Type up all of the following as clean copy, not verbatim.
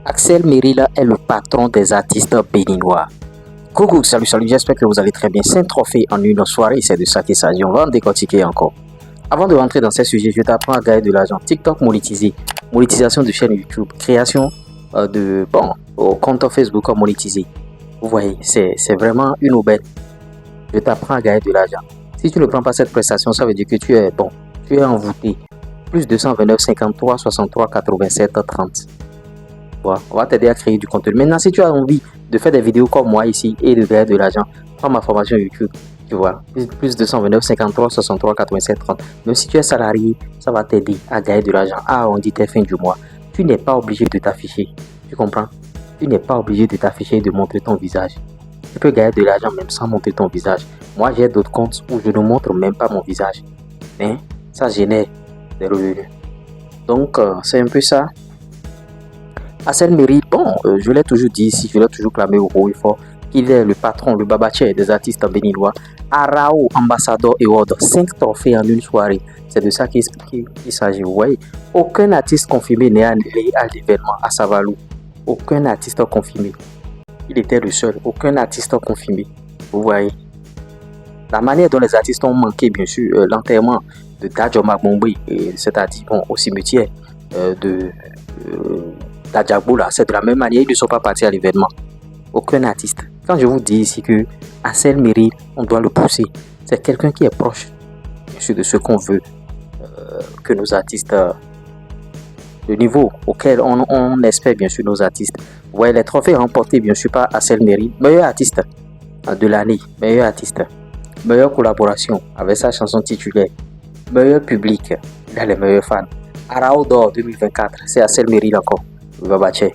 Axel Merila est le patron des artistes béninois. Coucou, salut, j'espère que vous allez très bien. 5 trophées en une soirée, c'est de ça qu'il s'agit. On va en décortiquer encore. Avant de rentrer dans ces sujets, je t'apprends à gagner de l'argent. TikTok monétisé, monétisation de chaîne YouTube, création de compte Facebook monétisé. Vous voyez, c'est vraiment une aubaine. Je t'apprends à gagner de l'argent. Si tu ne prends pas cette prestation, ça veut dire que tu es envoûté. Plus 229 53 63 87 30. Voilà, on va t'aider à créer du contenu. Maintenant, si tu as envie de faire des vidéos comme moi ici et de gagner de l'argent, prends ma formation YouTube. Tu vois, plus 229 53 63 87 30. Même si tu es salarié, ça va t'aider à gagner de l'argent. Ah, on dit tes fins du mois. Tu n'es pas obligé de t'afficher. Tu comprends? Tu n'es pas obligé de t'afficher et de montrer ton visage. Tu peux gagner de l'argent même sans montrer ton visage. Moi, j'ai d'autres comptes où je ne montre même pas mon visage. Mais ça génère des revenus. Donc, c'est un peu ça. Axel Merila, je l'ai toujours dit ici, je l'ai toujours clamé au haut et fort, qu'il est le patron, le babaché des artistes béninois. Arao Ambassador Award, 5 trophées en une soirée. C'est de ça qu'il s'agit. Vous voyez, aucun artiste confirmé n'est allé à l'événement à Savalou. Aucun artiste confirmé. Il était le seul. Aucun artiste confirmé. Vous voyez. La manière dont les artistes ont manqué, bien sûr, l'enterrement de Dadjo Magbombé, c'est-à-dire au cimetière de Dadjaboula, c'est de la même manière, ils ne sont pas partis à l'événement. Aucun artiste. Quand je vous dis ici que Axel Merila, on doit le pousser, c'est quelqu'un qui est proche, bien sûr, de ce qu'on veut que nos artistes, le niveau auquel on espère, bien sûr, nos artistes. Vous voyez, les trophées remportés, bien sûr, par Axel Merila, meilleur artiste de l'année, meilleur artiste, meilleure collaboration avec sa chanson titulaire, meilleur public, il a les meilleurs fans. Arao d'or 2024, c'est Axel Merila encore, le babaché.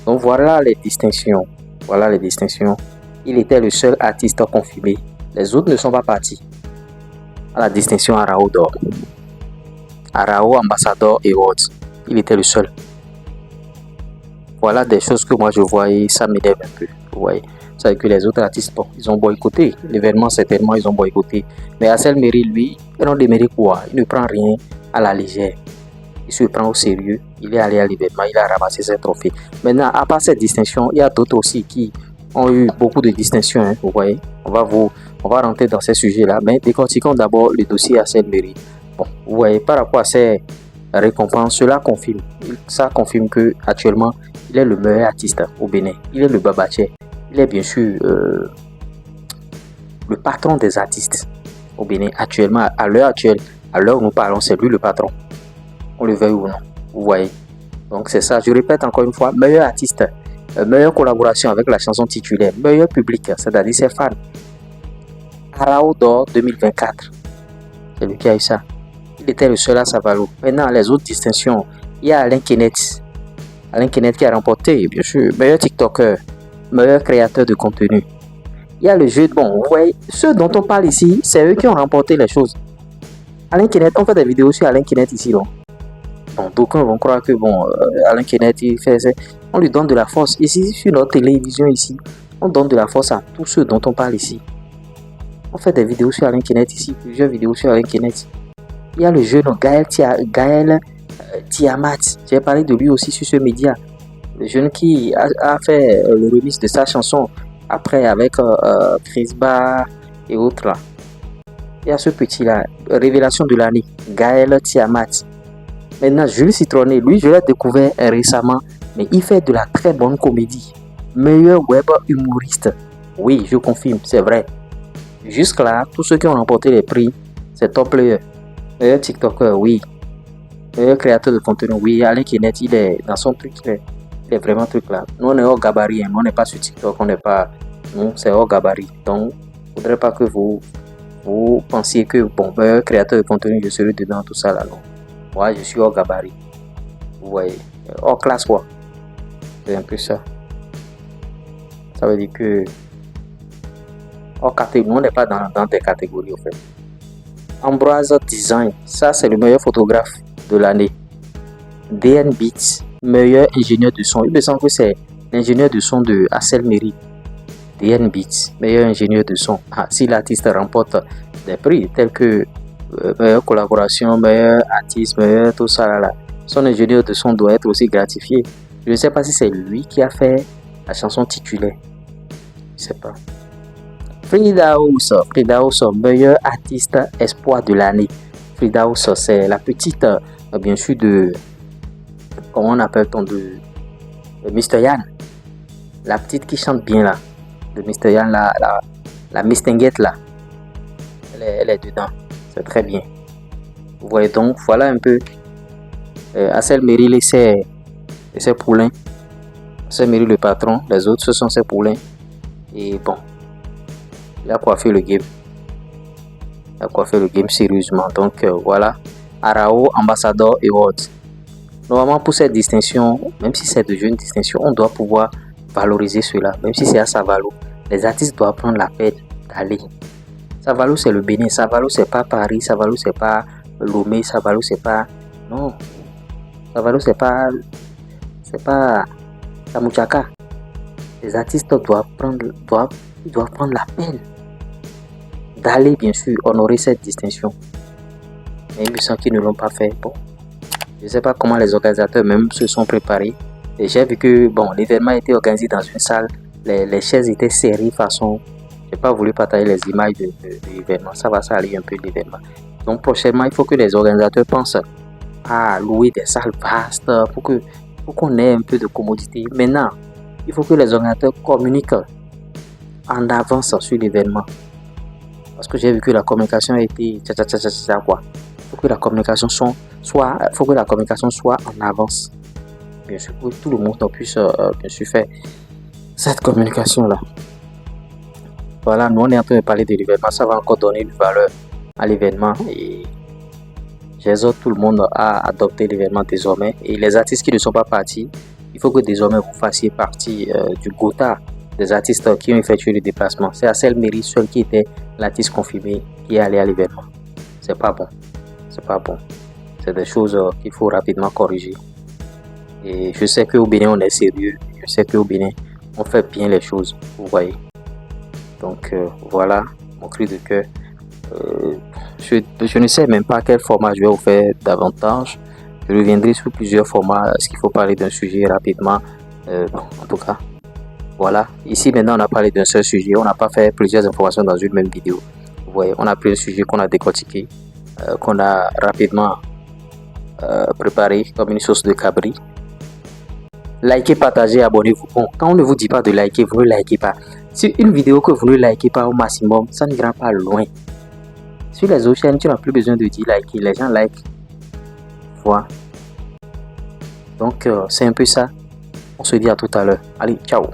Donc voilà les distinctions. Voilà les distinctions. Il était le seul artiste confirmé. Les autres ne sont pas partis à la distinction Arao d'or. Arao Ambassador Award. Il était le seul. Voilà des choses que moi je vois et ça m'énerve un peu. Vous voyez. Ça veut dire que les autres artistes, ils ont boycotté. L'événement, certainement, ils ont boycotté. Mais Axel Merila, lui, il n'en démérite quoi. Il ne prend rien à la légère. Il se prend au sérieux, il est allé à l'événement, il a ramassé ses trophées. Maintenant, à part cette distinction, il y a d'autres aussi qui ont eu beaucoup de distinctions, hein, vous voyez. On va rentrer dans ces sujets-là, mais décortiquons d'abord le dossier Axel Merila. Bon, vous voyez, par rapport à ces récompenses, cela confirme. Ça confirme que actuellement, il est le meilleur artiste au Bénin. Il est le babaché. Il est bien sûr le patron des artistes au Bénin. Actuellement, à l'heure actuelle, à l'heure où nous parlons, c'est lui le patron. On le veuille ou non, vous voyez. Donc c'est ça, je répète encore une fois, meilleur artiste, meilleure collaboration avec la chanson titulaire, meilleur public, c'est-à-dire ses fans. Arao d'or 2024, c'est lui qui a eu ça. Il était le seul à Savalou. Maintenant, les autres distinctions, il y a Alain Kenneth. Alain Kenneth qui a remporté, bien sûr, meilleur TikToker, meilleur créateur de contenu. Il y a le jeu, vous voyez, ceux dont on parle ici, c'est eux qui ont remporté les choses. Alain Kenneth, on fait des vidéos sur Alain Kenneth ici, donc. Bon, d'aucuns vont croire que Alain Kenneth, on lui donne de la force. Ici, sur notre télévision, ici, on donne de la force à tous ceux dont on parle ici. On fait des vidéos sur Alain Kenneth ici, plusieurs vidéos sur Alain Kenneth. Il y a le jeune Gaël Tiamat. J'ai parlé de lui aussi sur ce média. Le jeune qui a fait le remix de sa chanson après avec Chris Bar et autres là. Il y a ce petit là, révélation de l'année, Gaël Tiamat. Maintenant, Jules Citronné, lui, je l'ai découvert récemment, mais il fait de la très bonne comédie. Meilleur web humoriste. Oui, je confirme, c'est vrai. Jusque-là, tous ceux qui ont remporté les prix, c'est top player. Meilleur TikToker, oui. Meilleur créateur de contenu, oui. Alain Kenneth, il est dans son truc, il est vraiment truc là. Nous, on est hors gabarit, hein. Nous, on n'est pas sur TikTok, on n'est pas. Nous, c'est hors gabarit. Donc, il ne faudrait pas que vous pensiez que, meilleur créateur de contenu, je serai dedans, tout ça là, non. Moi, je suis hors gabarit. Vous voyez, hors classe quoi. C'est un peu ça. Ça veut dire que hors catégorie, on n'est pas dans des catégories en fait. Ambroise Design, ça c'est le meilleur photographe de l'année. DN Beats, meilleur ingénieur de son. Il me semble que c'est l'ingénieur de son de Axel Merila. DN Beats, meilleur ingénieur de son. Si l'artiste remporte des prix tels que meilleure collaboration, meilleur artiste, meilleur tout ça là, Son ingénieur de son doit être aussi gratifié. Je ne sais pas si c'est lui qui a fait la chanson titulaire. Je ne sais pas. Frida House, meilleur artiste espoir de l'année. Frida House, c'est la petite, bien sûr, de... Comment on appelle-t-on de Mr. Yann. La petite qui chante bien là. De Mr. Yann, la mistinguette là. Elle est dedans. C'est très bien. Vous voyez donc, voilà un peu. Assel Meril et ses poulains. Assel Meril le patron. Les autres, ce sont ses poulains. Et bon. Il a coiffé le game. Il a coiffé le game sérieusement. Donc voilà. Arao Ambassador Awards. Normalement, pour cette distinction, même si c'est de jeunes distinctions, on doit pouvoir valoriser cela. Même si c'est à Savalo. Les artistes doivent prendre la peine d'aller. Savalo, c'est le Bénin. Savalo, c'est pas Paris. Savalo, c'est pas Lomé. Savalo, c'est pas... Non. Savalo, c'est pas Tamuchaka. Les artistes doivent prendre la peine d'aller, bien sûr, honorer cette distinction. Mais il me semble qu'ils ne l'ont pas fait. Bon. Je ne sais pas comment les organisateurs même se sont préparés. Et j'ai vu que bon, l'événement a été organisé dans une salle. Les chaises étaient serrées façon... Je n'ai pas voulu partager les images de l'événement. Ça va salir un peu l'événement. Donc prochainement, il faut que les organisateurs pensent à louer des salles vastes pour qu'on ait un peu de commodité. Maintenant, il faut que les organisateurs communiquent en avance sur l'événement. Parce que j'ai vu que la communication a été... quoi. Il faut que la communication soit en avance. Bien sûr, pour que tout le monde puisse bien sûr faire cette communication-là. Voilà, nous on est en train de parler de l'événement. Ça va encore donner une valeur à l'événement. Et j'exhorte tout le monde à adopter l'événement désormais. Et les artistes qui ne sont pas partis, il faut que désormais vous fassiez partie du quota des artistes qui ont effectué le déplacement. C'est Assel Meril seul qui était l'artiste confirmé qui est allé à l'événement. C'est pas bon. C'est pas bon. C'est des choses qu'il faut rapidement corriger. Et je sais qu'au Bénin, on est sérieux. Je sais qu'au Bénin, on fait bien les choses. Vous voyez. Donc voilà mon cri de cœur. Je ne sais même pas quel format je vais vous faire davantage. Je reviendrai sur plusieurs formats. Est-ce qu'il faut parler d'un sujet rapidement? En tout cas, voilà. Ici maintenant, on a parlé d'un seul sujet. On n'a pas fait plusieurs informations dans une même vidéo. Vous voyez, on a pris un sujet qu'on a décortiqué, qu'on a rapidement préparé comme une sauce de cabri. Likez, partagez, abonnez-vous. Bon, quand on ne vous dit pas de liker, vous ne likez pas. Sur une vidéo que vous ne likez pas au maximum, ça n'ira pas loin. Sur les autres chaînes, tu n'as plus besoin de dire liker. Les gens like. Voilà. Donc, c'est un peu ça. On se dit à tout à l'heure. Allez, ciao.